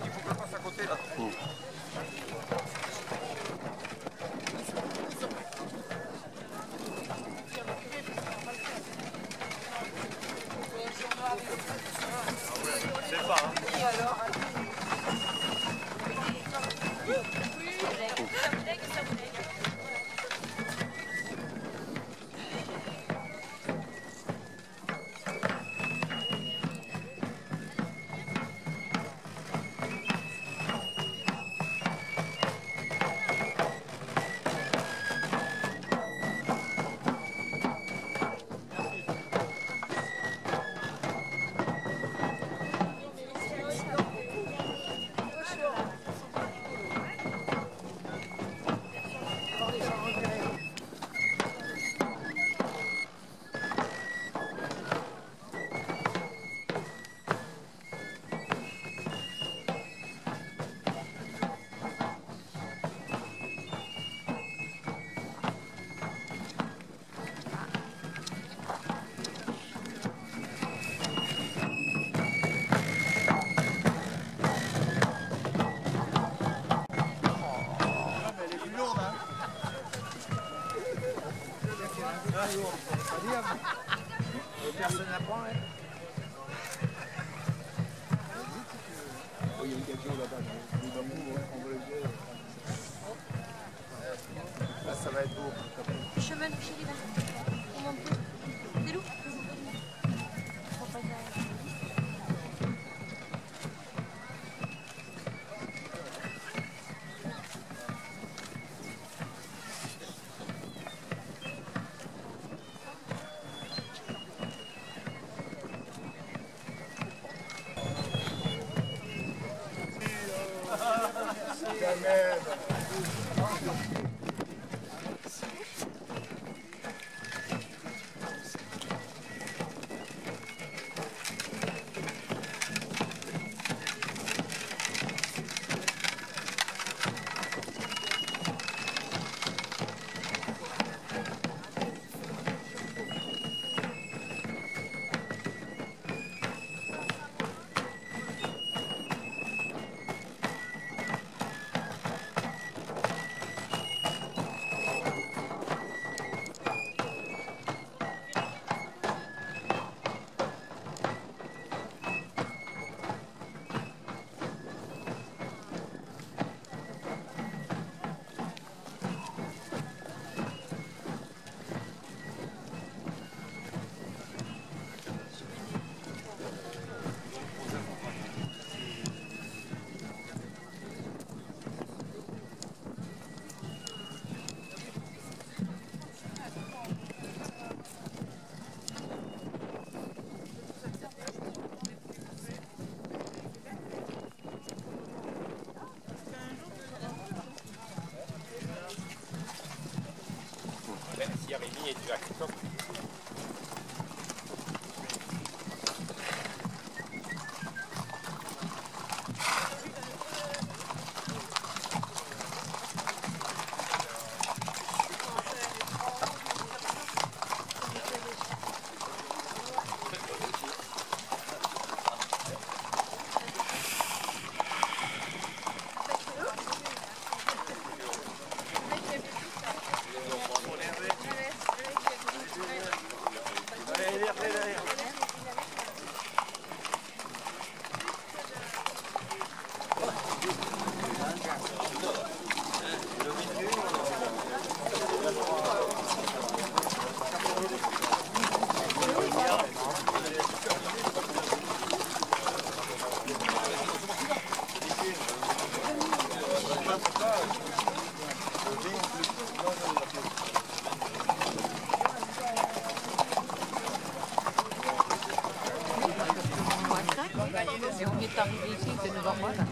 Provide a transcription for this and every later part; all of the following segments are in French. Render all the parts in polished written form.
Il faut que je passe à côté là. Je sais pas. Personne n'apprend, hein. Il y a une camion là-bas, il va m'ouvrir, on va le dire. Là, ça va être beau. Le chemin du chéri, là. On monte plus. C'est loup. Si Rémi est à Christophe. Et on est arrivé ici, c'est devant moi là.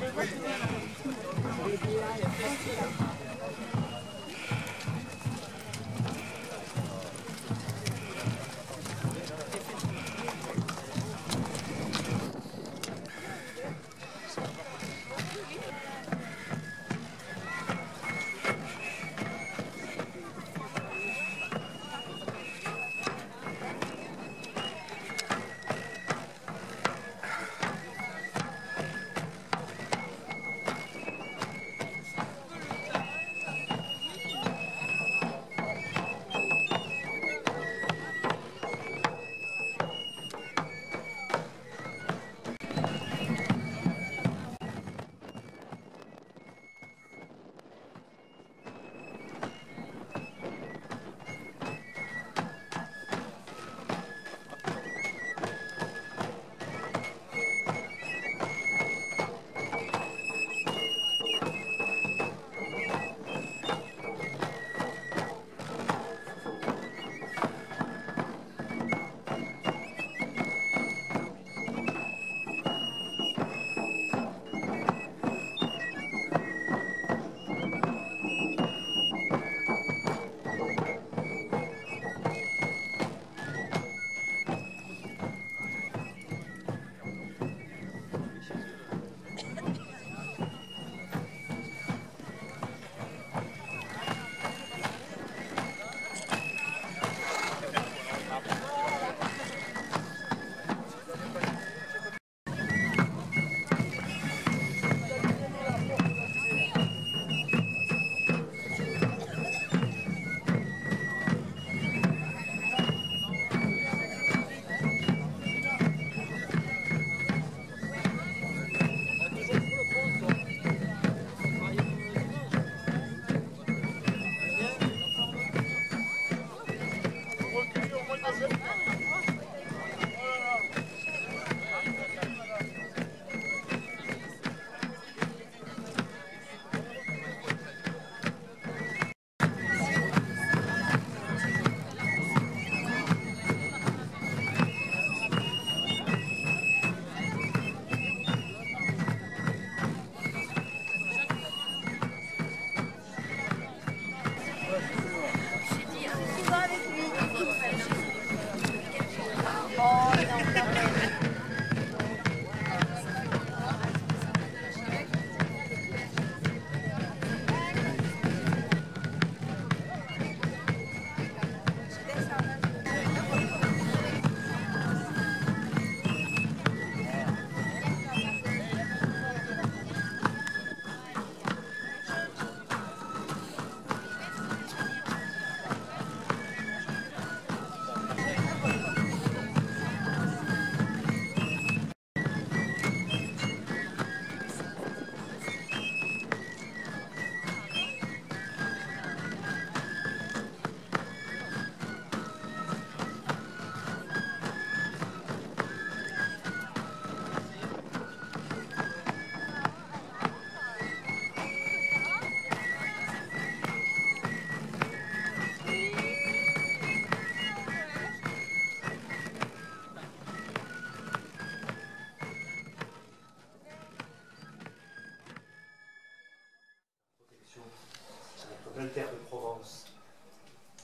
belle terre de Provence.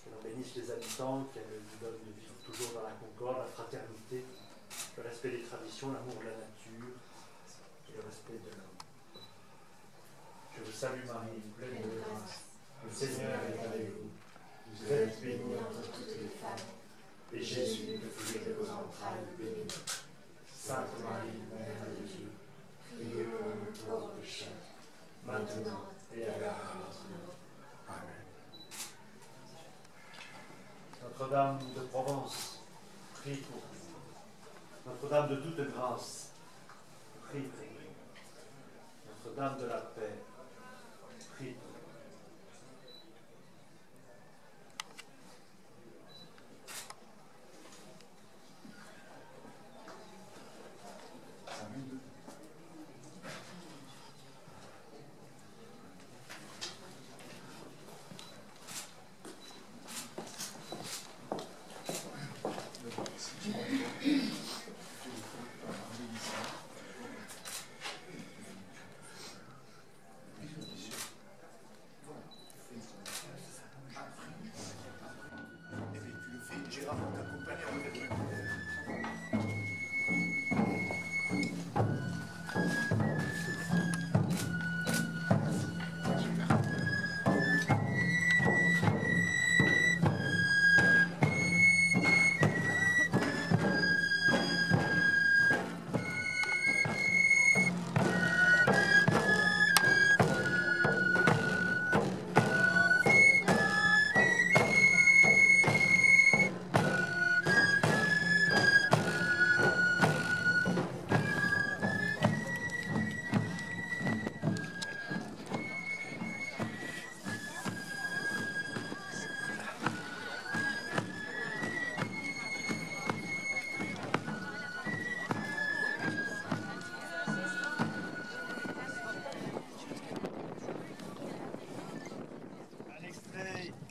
Qu'elle en bénisse les habitants, qu'elle nous donne de vivre toujours dans la concorde, la fraternité, le respect des traditions, l'amour de la nature et le respect de l'homme. Je vous salue Marie, pleine de grâce. Le Seigneur est avec vous. Vous êtes bénie entre toutes les femmes. Et Jésus, le fruit de vos entrailles, est béni. Sainte Marie, Mère de Dieu, priez pour nous pauvres pécheurs, maintenant et à l'heure de notre mort. Amen. Notre-Dame de Provence, prie pour nous. Notre-Dame de toute grâce, prie pour nous. Notre-Dame de la paix, prie pour nous.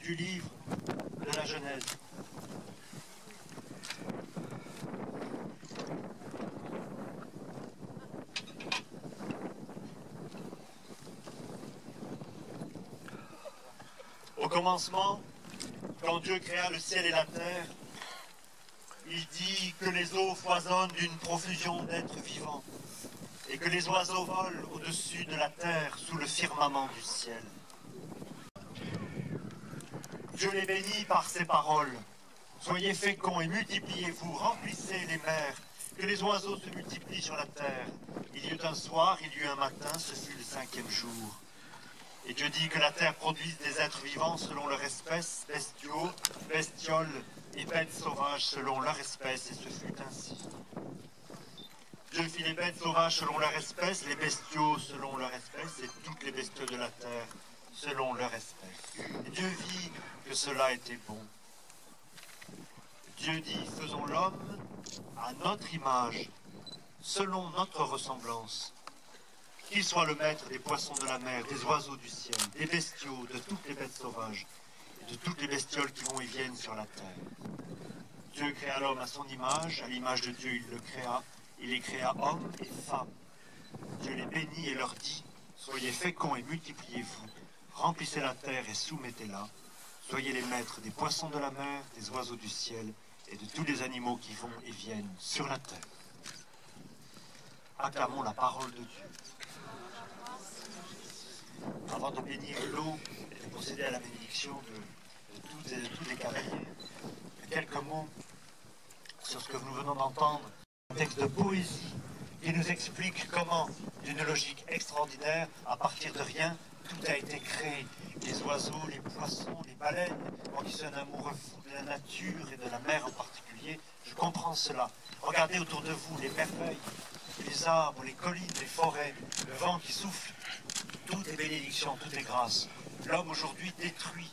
Du livre de la Genèse. Au commencement, quand Dieu créa le ciel et la terre, il dit que les eaux foisonnent d'une profusion d'êtres vivants et que les oiseaux volent au-dessus de la terre sous le firmament du ciel. Dieu les bénit par ces paroles. Soyez féconds et multipliez-vous, remplissez les mers, que les oiseaux se multiplient sur la terre. Il y eut un soir, il y eut un matin, ce fut le 5e jour. Et Dieu dit que la terre produise des êtres vivants selon leur espèce, bestiaux, bestioles et bêtes sauvages selon leur espèce, et ce fut ainsi. Dieu fit les bêtes sauvages selon leur espèce, les bestiaux selon leur espèce, et toutes les bestioles de la terre selon leur espèce. Et Dieu vit que cela était bon. Dieu dit, faisons l'homme à notre image, selon notre ressemblance. Qu'il soit le maître des poissons de la mer, des oiseaux du ciel, des bestiaux, de toutes les bêtes sauvages, et de toutes les bestioles qui vont et viennent sur la terre. Dieu créa l'homme à son image, à l'image de Dieu il le créa, il les créa hommes et femmes. Dieu les bénit et leur dit, soyez féconds et multipliez-vous, remplissez la terre et soumettez-la, soyez les maîtres des poissons de la mer, des oiseaux du ciel, et de tous les animaux qui vont et viennent sur la terre. Acclamons la parole de Dieu. Avant de bénir l'eau et de procéder à la bénédiction de toutes et de tous les cavaliers, quelques mots sur ce que nous venons d'entendre, un texte de poésie qui nous explique comment, d'une logique extraordinaire, à partir de rien, tout a été créé. Les oiseaux, les poissons, les baleines. Moi qui suis un amoureux fou de la nature et de la mer en particulier, je comprends cela. Regardez autour de vous les merveilles, les arbres, les collines, les forêts, le vent qui souffle. Tout est bénédiction, tout est grâce. L'homme aujourd'hui détruit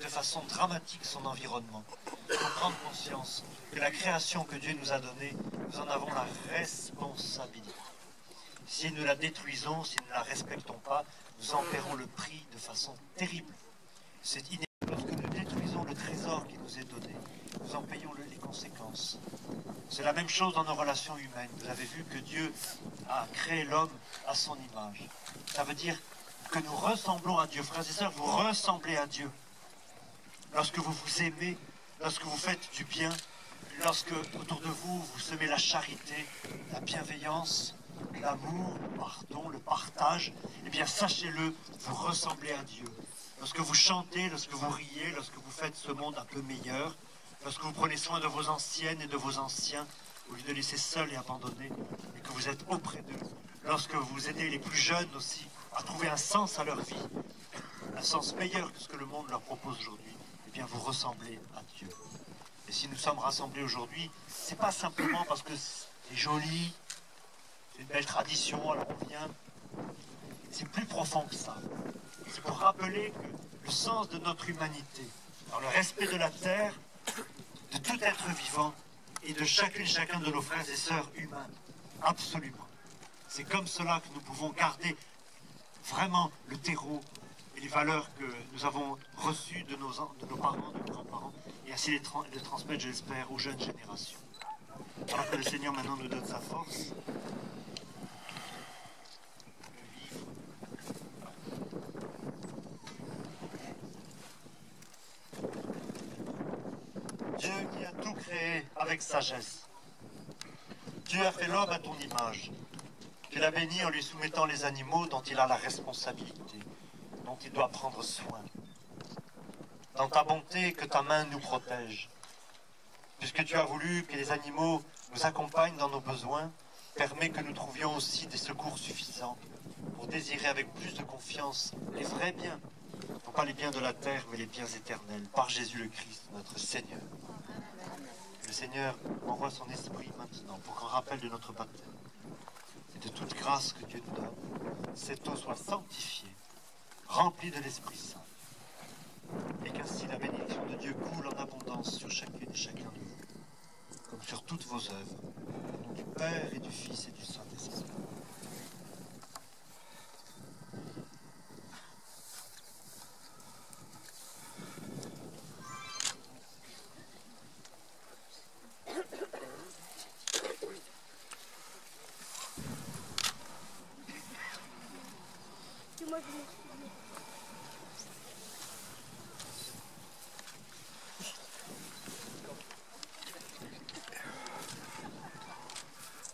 de façon dramatique son environnement. Il faut prendre conscience que la création que Dieu nous a donnée, nous en avons la responsabilité. Si nous la détruisons, si nous ne la respectons pas, nous en paierons le prix de façon terrible. C'est inévitable. Lorsque nous détruisons le trésor qui nous est donné, nous en payons les conséquences. C'est la même chose dans nos relations humaines. Vous avez vu que Dieu a créé l'homme à son image. Ça veut dire que nous ressemblons à Dieu. Frères et sœurs, vous ressemblez à Dieu. Lorsque vous vous aimez, lorsque vous faites du bien, lorsque autour de vous, vous semez la charité, la bienveillance, l'amour, le pardon, le partage, eh bien sachez-le, vous ressemblez à Dieu. Lorsque vous chantez, lorsque vous riez, lorsque vous faites ce monde un peu meilleur, lorsque vous prenez soin de vos anciennes et de vos anciens, au lieu de laisser seuls et abandonnés, et que vous êtes auprès d'eux, lorsque vous aidez les plus jeunes aussi à trouver un sens à leur vie, un sens meilleur que ce que le monde leur propose aujourd'hui, eh bien vous ressemblez à Dieu. Et si nous sommes rassemblés aujourd'hui, c'est pas simplement parce que c'est joli, c'est une belle tradition, alors on vient. C'est plus profond que ça. C'est pour rappeler que le sens de notre humanité, dans le respect de la terre, de tout être vivant et de chacun de nos frères et sœurs humains, absolument. C'est comme cela que nous pouvons garder vraiment le terreau et les valeurs que nous avons reçues de nos parents, de nos grands-parents, et ainsi les transmettre, j'espère, aux jeunes générations. Alors que le Seigneur maintenant nous donne sa force. Dieu qui a tout créé avec sagesse. Dieu a fait l'homme à ton image. Tu l'as béni en lui soumettant les animaux dont il a la responsabilité, dont il doit prendre soin. Dans ta bonté, que ta main nous protège. Puisque tu as voulu que les animaux nous accompagnent dans nos besoins, permets que nous trouvions aussi des secours suffisants pour désirer avec plus de confiance les vrais biens, non pas les biens de la terre, mais les biens éternels, par Jésus le Christ, notre Seigneur. Le Seigneur envoie son esprit maintenant pour qu'en rappel de notre baptême et de toute grâce que Dieu nous donne, cette eau soit sanctifiée, remplie de l'Esprit Saint, et qu'ainsi la bénédiction de Dieu coule en abondance sur chacune et chacun de vous, comme sur toutes vos œuvres, au nom du Père et du Fils et du Saint-Esprit.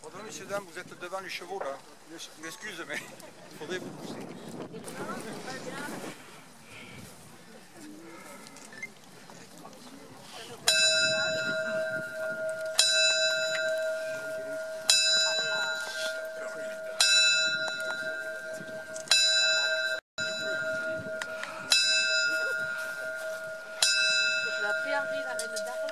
Pardon, messieurs, dames, vous êtes devant les chevaux là. M'excuse, mais il faudrait vous pousser. La perdue, la reine d'Arles.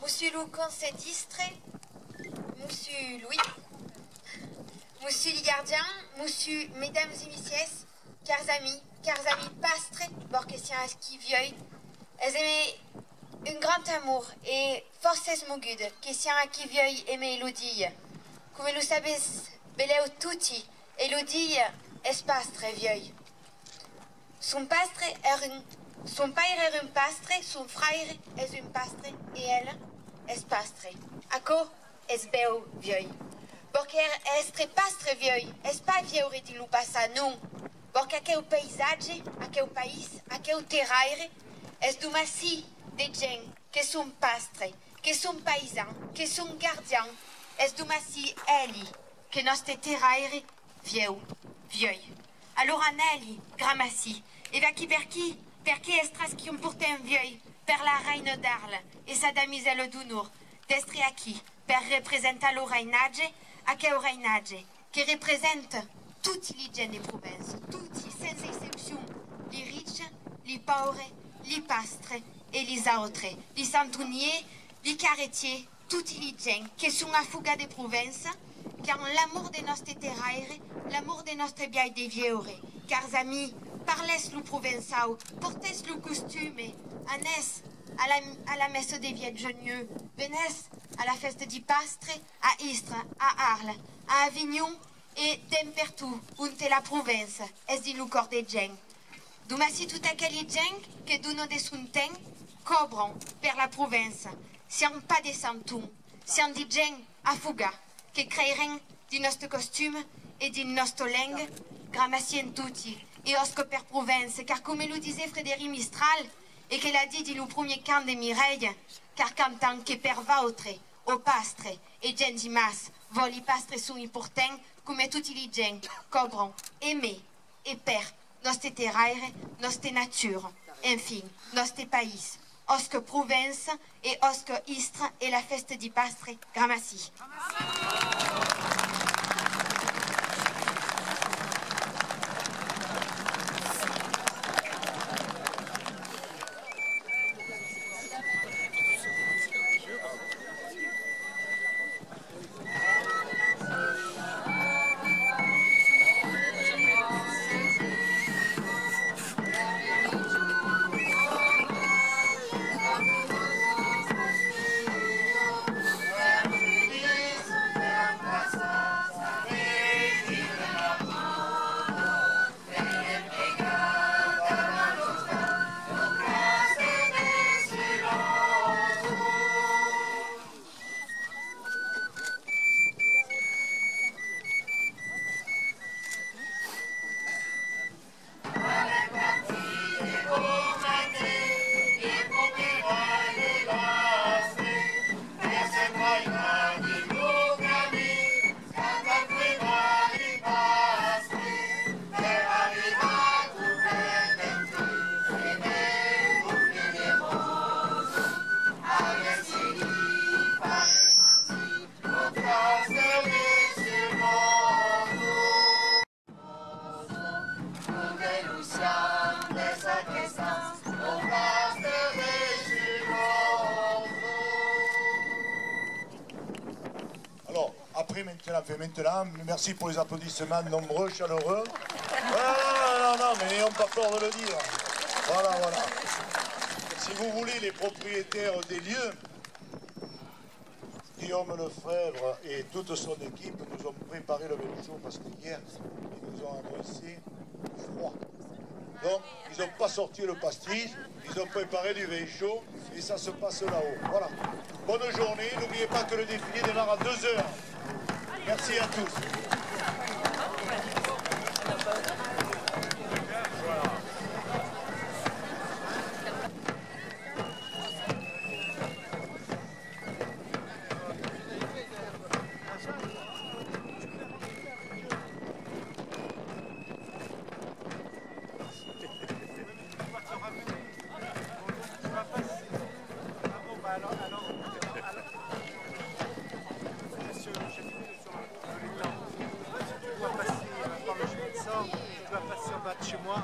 Monsieur Loucan s'est distrait, Monsieur Louis, Monsieur les gardiens, Monsieur, mesdames et messieurs, chers amis pastres, borquessiens à qui vieux, elles aimaient un grand amour et forces mogudes, question à qui vieux aimait Elodie. Comme vous savez, beleu tutti, Elodie est pastre vieux. Son père est un pastre, son frère est un pastre et elle est pastre. Ako est beu vieux. Porque est pastre vieux, est pas vieux de nous passa non. Porque aquel paisage, aquel país, aquel terraire, est dumassi de gens que sont pastres, que sont paysans, que sont gardiens, est dumassi eli, che nostre terraire vieu, vieux. Allora Nelly, Gramassi, e va chi perché estras qui porten vieux, per la reine d'Arles e sa damiselle d'honneur, d'estre a qui, per representa lo reinage, a che o reinage, che representa tutti i geni province, tutti, senza eccezione, li ricci, li pauvres, li pastres e li autres, li santoniers, li carretiers, tutti i geni che sono a fuga de province, car l'amour de nostre terraire, l'amour de nostre biai de vieure, car amis, parles lo provençal, portes lo costume, anes à la messe des Vierges, venes à la fête du Pastre, à Istres, à Arles, à Avignon et d'impertout, unte la province, es di lo cor de gens. Dumasi tout aquelli gens que d'uno de sunten cobron per la province, sian pas de santum, sian di gens a fuga, che creeren di nostre costume e di nostre langue, gramacien tutti, e osco per province, car come lo disait Frédéric Mistral, et qu'elle a dit di lo premier camp de Mireille, car cantant che per vautre, o pastre, e gen di mas, voli pastre sun i porten, come tutti i gen, cobron, aimé, e per, nostre terraire, nostre nature, enfin, nostre pays, osque province, et osque istre, et la feste di pastre, Gramassi. Maintenant, merci pour les applaudissements nombreux, chaleureux. Non, mais n'ayons pas peur de le dire. Voilà. Si vous voulez, les propriétaires des lieux, Guillaume Lefebvre et toute son équipe nous ont préparé le vin chaud parce qu'hier, ils nous ont annoncé froid. Donc, ils n'ont pas sorti le pastis, ils ont préparé du vin chaud et ça se passe là-haut. Voilà. Bonne journée, n'oubliez pas que le défilé démarre à 2 h. Merci à tous. Chez moi.